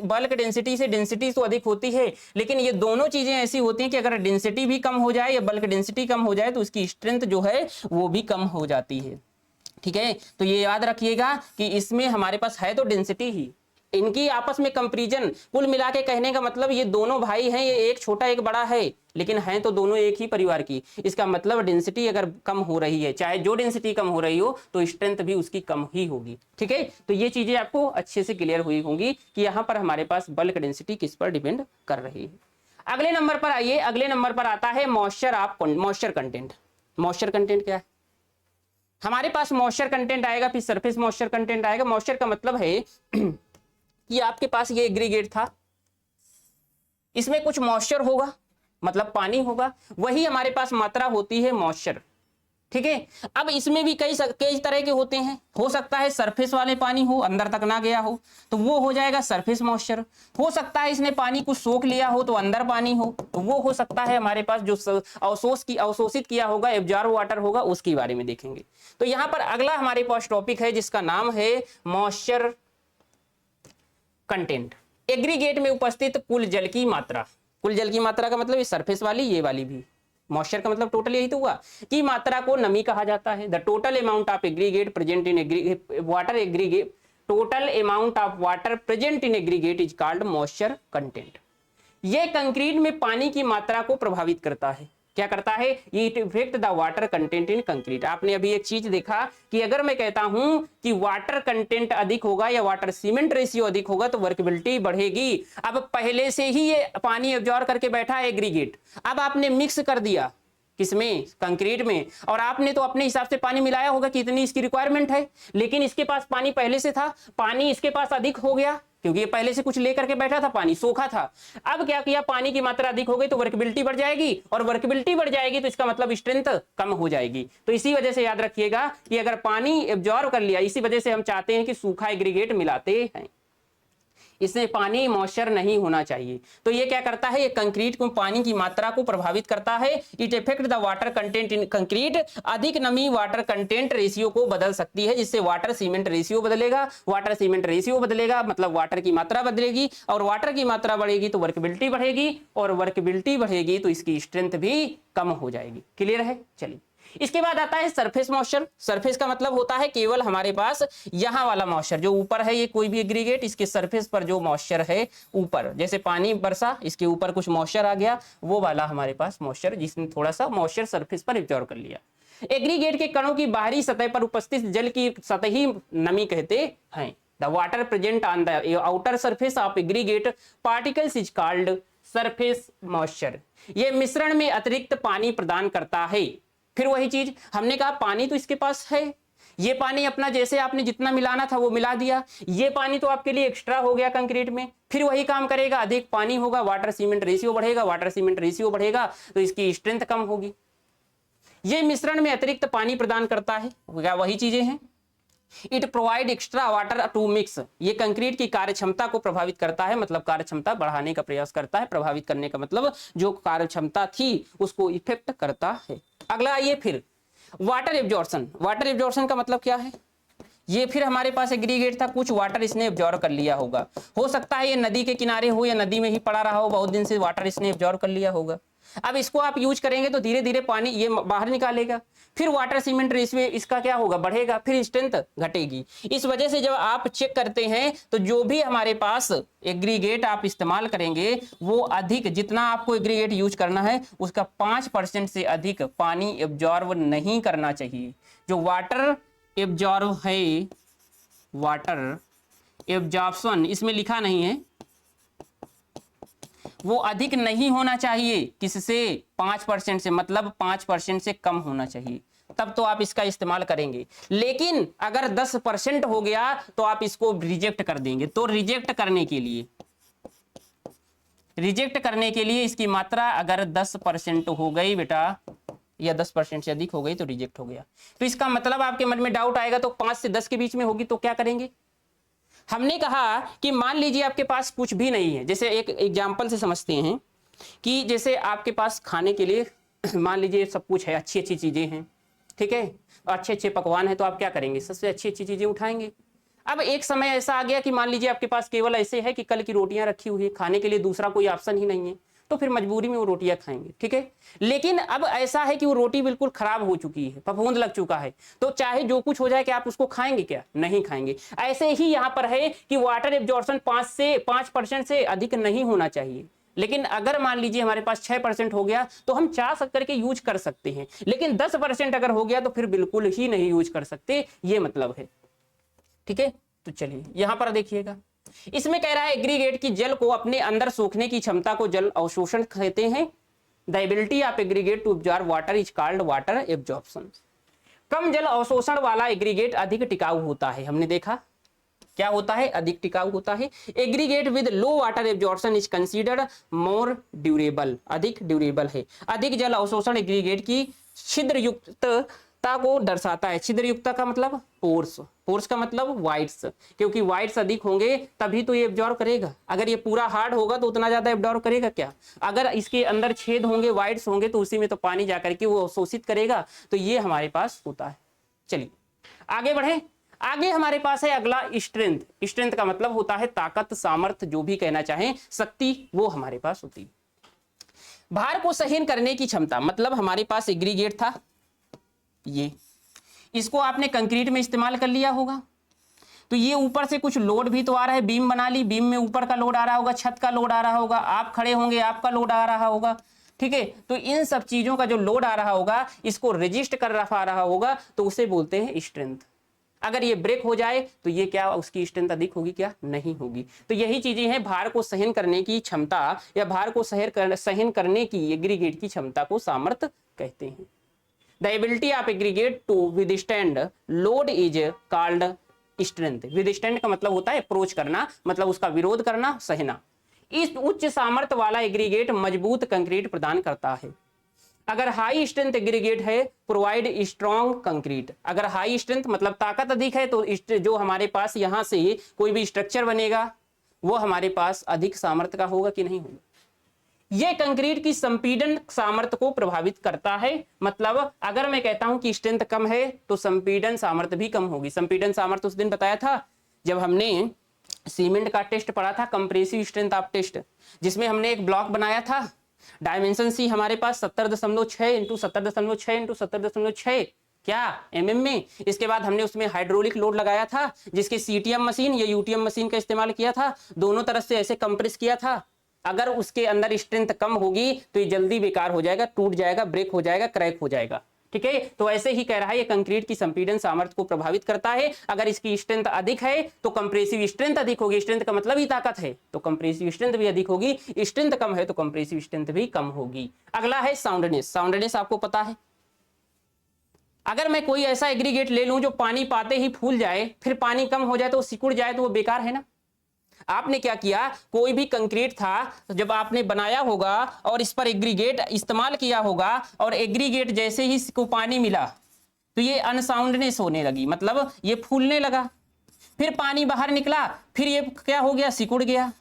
बल्क डेंसिटी से डेंसिटी तो अधिक होती है, लेकिन ये दोनों चीजें ऐसी होती हैं कि अगर डेंसिटी भी कम हो जाए या बल्क डेंसिटी कम हो जाए तो उसकी स्ट्रेंथ जो है वो भी कम हो जाती है। ठीक है, तो ये याद रखिएगा कि इसमें हमारे पास है तो डेंसिटी ही, इनकी आपस में कंपैरिजन, कुल मिला के कहने का मतलब ये दोनों भाई हैं, ये एक छोटा एक बड़ा है, लेकिन हैं तो दोनों एक ही परिवार की। इसका मतलब डेंसिटी अगर कम हो रही है, चाहे जो डेंसिटी कम हो रही हो, तो स्ट्रेंथ भी उसकी कम ही होगी। ठीक है, तो ये चीजें आपको अच्छे से क्लियर हुई होंगी कि यहाँ पर हमारे पास बल्क डेंसिटी किस पर डिपेंड कर रही है। अगले नंबर पर आइए, अगले नंबर पर आता है मॉइस्चर कंटेंट। मॉइस्चर कंटेंट क्या है, हमारे पास मॉइस्चर कंटेंट आएगा, फिर सरफेस मॉइस्चर कंटेंट आएगा। मॉइस्चर का मतलब है कि आपके पास ये एग्रीगेट था, इसमें कुछ मॉइस्चर होगा, मतलब पानी होगा, वही हमारे पास मात्रा होती है मॉइस्चर। ठीक है, अब इसमें भी कई तरह के होते हैं, हो सकता है सरफेस वाले पानी हो, अंदर तक ना गया हो तो वो हो जाएगा सरफेस मॉइस्चर, हो सकता है इसने पानी को सोख लिया हो तो अंदर पानी हो, तो वो हो सकता है हमारे पास जो अवशोषित किया होगा, एब्जॉर्ब वाटर होगा, उसके बारे में देखेंगे। तो यहां पर अगला हमारे पास टॉपिक है जिसका नाम है मॉइस्चर कंटेंट। एग्रीगेट में उपस्थित कुल जल की मात्रा, कुल जल की मात्रा का मतलब ये सरफेस वाली, ये वाली भी, मॉइस्चर का मतलब टोटल यही तो हुआ कि मात्रा को नमी कहा जाता है। The total amount of aggregate present in water aggregate, total amount of water present in aggregate is called moisture content. ये कंक्रीट में पानी की मात्रा को प्रभावित करता है। क्या करता है, it effect the water content in concrete. आपने अभी एक चीज देखा कि अगर मैं कहता हूं कि वाटर कंटेंट अधिक होगा या वाटर सीमेंट रेशियो अधिक होगा तो वर्केबिलिटी बढ़ेगी। अब पहले से ही ये पानी एब्जॉर्ब करके बैठा है एग्रीगेट, अब आपने मिक्स कर दिया किसमें, कंक्रीट में, और आपने तो अपने हिसाब से पानी मिलाया होगा कि इतनी इसकी रिक्वायरमेंट है, लेकिन इसके पास पानी पहले से था, पानी इसके पास अधिक हो गया क्योंकि ये पहले से कुछ लेकर के बैठा था, पानी सोखा था। अब क्या किया, पानी की मात्रा अधिक हो गई तो वर्केबिलिटी बढ़ जाएगी, और वर्केबिलिटी बढ़ जाएगी तो इसका मतलब स्ट्रेंथ कम हो जाएगी। तो इसी वजह से याद रखिएगा कि अगर पानी एब्जॉर्ब कर लिया, इसी वजह से हम चाहते हैं कि सूखा एग्रीगेट मिलाते हैं, इसमें पानी मॉइस्चर नहीं होना चाहिए। तो ये क्या करता है, ये कंक्रीट को पानी की मात्रा को प्रभावित करता है। It effect the water content in concrete, अधिक नमी वाटर कंटेंट रेशियो को बदल सकती है, जिससे वाटर सीमेंट रेशियो बदलेगा, वाटर सीमेंट रेशियो बदलेगा मतलब वाटर की मात्रा बदलेगी, और वाटर की मात्रा बढ़ेगी तो वर्केबिलिटी बढ़ेगी, और वर्केबिलिटी बढ़ेगी तो इसकी स्ट्रेंथ भी कम हो जाएगी। क्लियर है, चलिए इसके बाद आता है सरफेस मॉइस्चर। सरफेस का मतलब होता है केवल हमारे पास यहाँ वाला मॉइस्चर जो ऊपर है, ये कोई भी एग्रीगेट, इसके सरफेस पर जो मॉइस्चर है ऊपर, जैसे पानी बरसा इसके ऊपर कुछ मॉइस्चर आ गया, वो वाला हमारे पास मॉइस्चर, जिसने थोड़ा सा मॉइस्चर सरफेस पर एब्जॉर्ब कर लिया। एग्रीगेट के कणों की बाहरी सतह पर उपस्थित जल की सतही नमी कहते हैं। The water present on the outer surface of aggregate particles is called surface moisture. ये मिश्रण में अतिरिक्त पानी प्रदान करता है। फिर वही चीज हमने कहा, पानी तो इसके पास है, ये पानी अपना जैसे आपने जितना मिलाना था वो मिला दिया, ये पानी तो आपके लिए एक्स्ट्रा हो गया कंक्रीट में, फिर वही काम करेगा, अधिक पानी होगा, वाटर सीमेंट रेशियो बढ़ेगा, वाटर सीमेंट रेशियो बढ़ेगा तो इसकी स्ट्रेंथ कम होगी। ये मिश्रण में अतिरिक्त पानी प्रदान करता है, क्या वही चीजें हैं। It provide extra water to mix, ये कंक्रीट की कार्यक्षमता को प्रभावित करता है, मतलब कार्यक्षमता बढ़ाने का प्रयास करता है। प्रभावित करने का मतलब जो कार्यक्षमता थी उसको इफेक्ट करता है। अगला आइए फिर वाटर एब्जॉर्प्शन। वाटर एब्जॉर्प्शन का मतलब क्या है, ये फिर हमारे पास एग्रीगेट था, कुछ वाटर इसने एब्जॉर्ब कर लिया होगा, हो सकता है ये नदी के किनारे हो या नदी में ही पड़ा रहा हो, बहुत दिन से वाटर इसने एब्जॉर्ब कर लिया होगा। अब इसको आप यूज करेंगे तो धीरे धीरे पानी ये बाहर निकालेगा, फिर वाटर सीमेंट रेशियो इसका क्या होगा, बढ़ेगा, फिर स्ट्रेंथ घटेगी। इस वजह से जब आप चेक करते हैं तो जो भी हमारे पास एग्रीगेट आप इस्तेमाल करेंगे वो अधिक, जितना आपको एग्रीगेट यूज करना है उसका 5% से अधिक पानी एब्जॉर्ब नहीं करना चाहिए। जो वाटर एब्जॉर्ब है, वाटर एब्जॉर्प्शन इसमें लिखा नहीं है, वो अधिक नहीं होना चाहिए। किससे? 5% से, मतलब 5% से कम होना चाहिए, तब तो आप इसका इस्तेमाल करेंगे। लेकिन अगर 10% हो गया तो आप इसको रिजेक्ट कर देंगे। तो रिजेक्ट करने के लिए इसकी मात्रा अगर 10% हो गई बेटा, या 10% से अधिक हो गई तो रिजेक्ट हो गया। तो इसका मतलब आपके मन में डाउट आएगा, तो 5 से 10 के बीच में होगी तो क्या करेंगे? हमने कहा कि मान लीजिए आपके पास कुछ भी नहीं है, जैसे एक एग्जांपल से समझते हैं कि जैसे आपके पास खाने के लिए मान लीजिए सब कुछ है, अच्छी अच्छी चीजें हैं, ठीक है, अच्छे अच्छे पकवान है, तो आप क्या करेंगे? सबसे अच्छी अच्छी चीजें उठाएंगे। अब एक समय ऐसा आ गया कि मान लीजिए आपके पास केवल ऐसे है कि कल की रोटियां रखी हुई है, खाने के लिए दूसरा कोई ऑप्शन ही नहीं है, तो फिर मजबूरी में वो रोटियां खाएंगे, ठीक है। लेकिन अब ऐसा है कि वो रोटी बिल्कुल खराब हो चुकी है, फफूंद लग चुका है, तो चाहे जो कुछ हो जाए कि आप उसको खाएंगे क्या? नहीं खाएंगे। ऐसे ही यहां पर है कि वाटर एब्जॉर्प्शन 5% से अधिक नहीं होना चाहिए। लेकिन अगर मान लीजिए हमारे पास 6% हो गया तो हम चाह करके यूज कर सकते हैं, लेकिन 10% अगर हो गया तो फिर बिल्कुल ही नहीं यूज कर सकते, ये मतलब है, ठीक है। तो चलिए यहां पर देखिएगा, इसमें कह रहा है एग्रीगेट की जल को अपने अंदर सोखने की क्षमता को जल अवशोषण कहते हैं। The ability of aggregate to absorb water is called water absorption. कम जल अवशोषण वाला एग्रीगेट अधिक टिकाऊ होता है। हमने देखा क्या होता है? अधिक टिकाऊ होता है। Aggregate with low water absorption is considered more durable, अधिक ड्यूरेबल है। अधिक जल अवशोषण एग्रीगेट की छिद्रयुक्तता को दर्शाता है। छिद्रयुक्तता का मतलब पोर्स, पोर्स का मतलब वाइट्स, क्योंकि वाइट्स अधिक होंगे तभी तो ये एब्जॉर्ब करेगा। अगर ये पूरा हार्ड होगा तो उतना ज्यादा एब्जॉर्ब करेगा क्या? अगर इसके अंदर छेद होंगे, वाइट्स होंगे, तो उसी में तो पानी जाकर के वो अवशोषित करेगा। तो ये हमारे पास होता है। चलिए आगे बढ़े। आगे हमारे पास है अगला स्ट्रेंथ। स्ट्रेंथ का मतलब होता है ताकत, सामर्थ्य, जो भी कहना चाहें, शक्ति, वो हमारे पास होती है। भार को सहन करने की क्षमता, मतलब हमारे पास एग्रीगेट था, ये इसको आपने कंक्रीट में इस्तेमाल कर लिया होगा, तो ये ऊपर से कुछ लोड भी तो आ रहा है, बीम बना ली, बीम में ऊपर का लोड आ रहा होगा, छत का लोड आ रहा होगा, आप खड़े होंगे आपका लोड आ रहा होगा, ठीक है। तो इन सब चीजों का जो लोड आ रहा होगा इसको रजिस्ट कर रहा होगा, तो उसे बोलते हैं स्ट्रेंथ। अगर ये ब्रेक हो जाए तो ये क्या, उसकी स्ट्रेंथ अधिक होगी क्या? नहीं होगी। तो यही चीजें हैं, भार को सहन करने की क्षमता या भार को सहन करने की एग्रीगेट की क्षमता को सामर्थ्य कहते हैं। The ability of aggregate to withstand load is called strength. Withstand का मतलब होता है अप्रोच करना, मतलब उसका विरोध करना, सहना। इस उच्च सामर्थ्य वाला एग्रीगेट मजबूत कंक्रीट प्रदान करता है। अगर हाई स्ट्रेंथ एग्रीगेट है प्रोवाइड स्ट्रॉन्ग कंक्रीट। अगर हाई स्ट्रेंथ मतलब ताकत अधिक है तो जो हमारे पास यहां से कोई भी स्ट्रक्चर बनेगा वो हमारे पास अधिक सामर्थ्य का होगा कि नहीं होगा? यह कंक्रीट की संपीड़न सामर्थ्य को प्रभावित करता है। मतलब अगर मैं कहता हूं कि स्ट्रेंथ कम है तो संपीड़न सामर्थ्य भी कम होगी। संपीड़न सामर्थ्य उस दिन बताया था जब हमने सीमेंट का टेस्ट पढ़ा था, कंप्रेसिव स्ट्रेंथ ऑफ टेस्ट, जिसमें हमने एक ब्लॉक बनाया था। डायमेंशन सी हमारे पास 70.6 इंटू 70.6 इंटू 70.6 क्या mm में। इसके बाद हमने उसमें हाइड्रोलिक लोड लगाया था, जिसके सीटीएम मशीन या यूटीएम मशीन का इस्तेमाल किया था। दोनों तरफ से ऐसे कंप्रेस किया था। अगर उसके अंदर स्ट्रेंथ कम होगी तो ये जल्दी बेकार हो जाएगा, टूट जाएगा, ब्रेक हो जाएगा, क्रैक हो जाएगा, ठीक है। तो ऐसे ही कह रहा है ये कंक्रीट की संपीड़न सामर्थ्य को प्रभावित करता है। अगर इसकी स्ट्रेंथ अधिक है तो कंप्रेसिव स्ट्रेंथ अधिक होगी। स्ट्रेंथ का मतलब ही ताकत है, तो कंप्रेसिव स्ट्रेंथ भी अधिक होगी। स्ट्रेंथ कम है तो कंप्रेसिव स्ट्रेंथ भी कम होगी। अगला है साउंडनेस। साउंडनेस आपको पता है, अगर मैं कोई ऐसा एग्रीगेट ले लूं जो पानी पाते ही फूल जाए, फिर पानी कम हो जाए तो सिकुड़ जाए, तो वो बेकार है ना। आपने क्या किया, कोई भी कंक्रीट था जब आपने बनाया होगा और इस पर एग्रीगेट इस्तेमाल किया होगा, और एग्रीगेट जैसे ही इसको पानी मिला तो ये अनसाउंडनेस होने लगी, मतलब ये फूलने लगा। फिर पानी बाहर निकला, फिर ये क्या हो गया, सिकुड़ गया।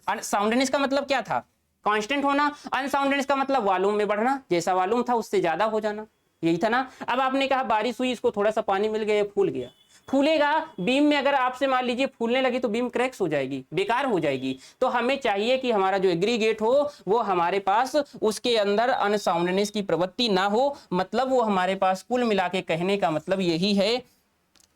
अनसाउंडनेस का मतलब क्या था, कांस्टेंट होना। अनसाउंडनेस का मतलब वॉल्यूम में बढ़ना, जैसा वॉल्यूम था उससे ज्यादा हो जाना, यही था ना। अब आपने कहा बारिश हुई, इसको थोड़ा सा पानी मिल गया, फूल गया। फूलेगा बीम में, अगर आपसे मान लीजिए फूलने लगी तो बीम क्रैक्स हो जाएगी, बेकार हो जाएगी। तो हमें चाहिए कि हमारा जो एग्रीगेट हो वो हमारे पास उसके अंदर अनसाउंडनेस की प्रवृत्ति ना हो, मतलब वो हमारे पास कुल मिला के कहने का मतलब यही है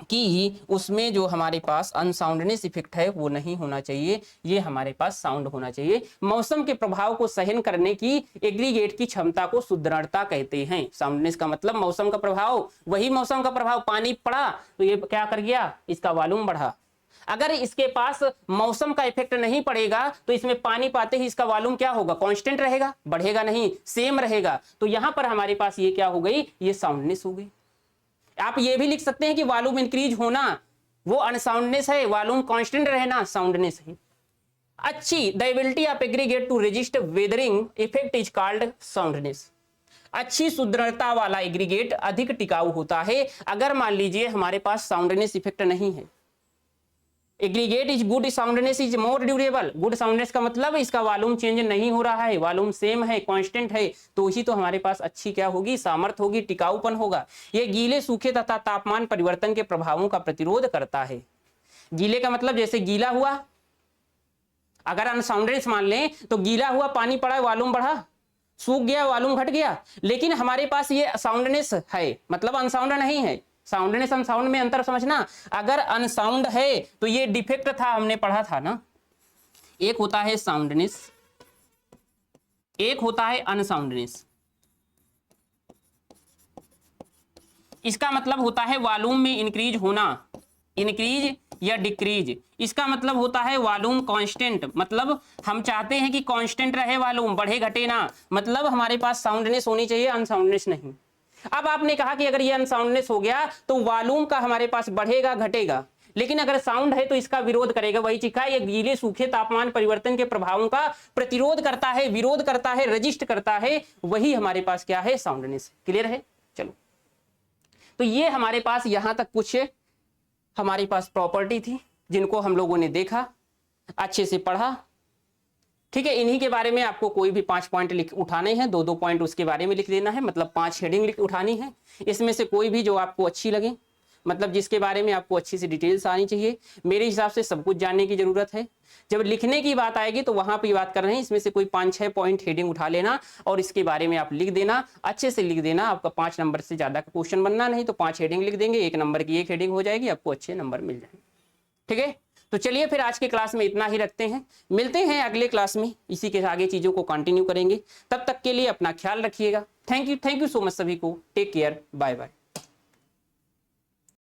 कि उसमें जो हमारे पास अनसाउंडनेस इफेक्ट है वो नहीं होना चाहिए, ये हमारे पास साउंड होना चाहिए। मौसम के प्रभाव को सहन करने की एग्रीगेट की क्षमता को सुदृढ़ता कहते हैं। साउंडनेस का मतलब मौसम का प्रभाव, वही मौसम का प्रभाव, पानी पड़ा तो ये क्या कर गया, इसका वॉल्यूम बढ़ा। अगर इसके पास मौसम का इफेक्ट नहीं पड़ेगा तो इसमें पानी पाते ही इसका वॉल्यूम क्या होगा, कांस्टेंट रहेगा, बढ़ेगा नहीं, सेम रहेगा। तो यहां पर हमारे पास ये क्या हो गई, ये साउंडनेस हो गई। आप ये भी लिख सकते हैं कि वॉल्यूम इंक्रीज होना वो अनसाउंडनेस है, वॉल्यूम कांस्टेंट रहना साउंडनेस है। अच्छी the ability of aggregate to resist weathering effect is called soundness. अच्छी सुदृढ़ता वाला एग्रीगेट अधिक टिकाऊ होता है अगर मान लीजिए हमारे पास साउंडनेस इफेक्ट नहीं है। Aggregate is good, soundness is more durable. Good soundness का मतलब इसका वॉल्यूम चेंज नहीं हो रहा है, वॉल्यूम सेम है, कांस्टेंट है, तो ही तो हमारे पास अच्छी क्या होगी, सामर्थ्य होगी, टिकाऊपन होगा। ये गीले, सूखे तथा तापमान परिवर्तन के प्रभावों का प्रतिरोध करता है। गीले का मतलब जैसे गीला हुआ, अगर अनसाउंडनेस मान लें तो गीला हुआ, पानी पड़ा, वॉल्यूम बढ़ा, सूख गया, वॉल्यूम घट गया। लेकिन हमारे पास ये साउंडनेस है, मतलब अनसाउंड नहीं है। साउंडनेस अनसाउंड में अंतर समझना। अगर अनसाउंड है तो ये डिफेक्ट था, हमने पढ़ा था ना, एक होता है साउंडनेस, एक होता है अनसाउंडनेस। इसका मतलब होता है वॉल्यूम में इंक्रीज होना, इंक्रीज या डिक्रीज। इसका मतलब होता है वॉल्यूम कांस्टेंट, मतलब हम चाहते हैं कि कांस्टेंट रहे वॉल्यूम, बढ़े घटे ना, मतलब हमारे पास साउंडनेस होनी चाहिए, अनसाउंडनेस नहीं। अब आपने कहा कि अगर ये अनसाउंडनेस हो गया तो वॉल्यूम का हमारे पास बढ़ेगा घटेगा, लेकिन अगर साउंड है तो इसका विरोध करेगा। वही चिखा, ये गीले सूखे तापमान परिवर्तन के प्रभावों का प्रतिरोध करता है, विरोध करता है, रजिस्ट करता है, वही हमारे पास क्या है, साउंडनेस। क्लियर है? चलो, तो ये हमारे पास यहां तक कुछ हमारे पास प्रॉपर्टी थी जिनको हम लोगों ने देखा, अच्छे से पढ़ा। ठीक है, इन्हीं के बारे में आपको कोई भी 5 पॉइंट उठाने हैं, 2-2 पॉइंट उसके बारे में लिख देना है, मतलब 5 हेडिंग उठानी है। इसमें से कोई भी जो आपको अच्छी लगे, मतलब जिसके बारे में आपको अच्छी सी डिटेल्स आनी चाहिए। मेरे हिसाब से सब कुछ जानने की जरूरत है। जब लिखने की बात आएगी तो वहां पर बात कर रहे हैं, इसमें से कोई 5-6 पॉइंट हेडिंग उठा लेना और इसके बारे में आप लिख देना, अच्छे से लिख देना। आपका 5 नंबर से ज्यादा का क्वेश्चन बनना नहीं, तो 5 हेडिंग लिख देंगे, 1 नंबर की 1 हेडिंग हो जाएगी, आपको अच्छे नंबर मिल जाएंगे। ठीक है, तो चलिए फिर आज के क्लास में इतना ही रखते हैं, मिलते हैं अगले क्लास में, इसी के आगे चीजों को कंटिन्यू करेंगे। तब तक के लिए अपना ख्याल रखिएगा। थैंक यू सो मच सभी को। Take care, bye bye.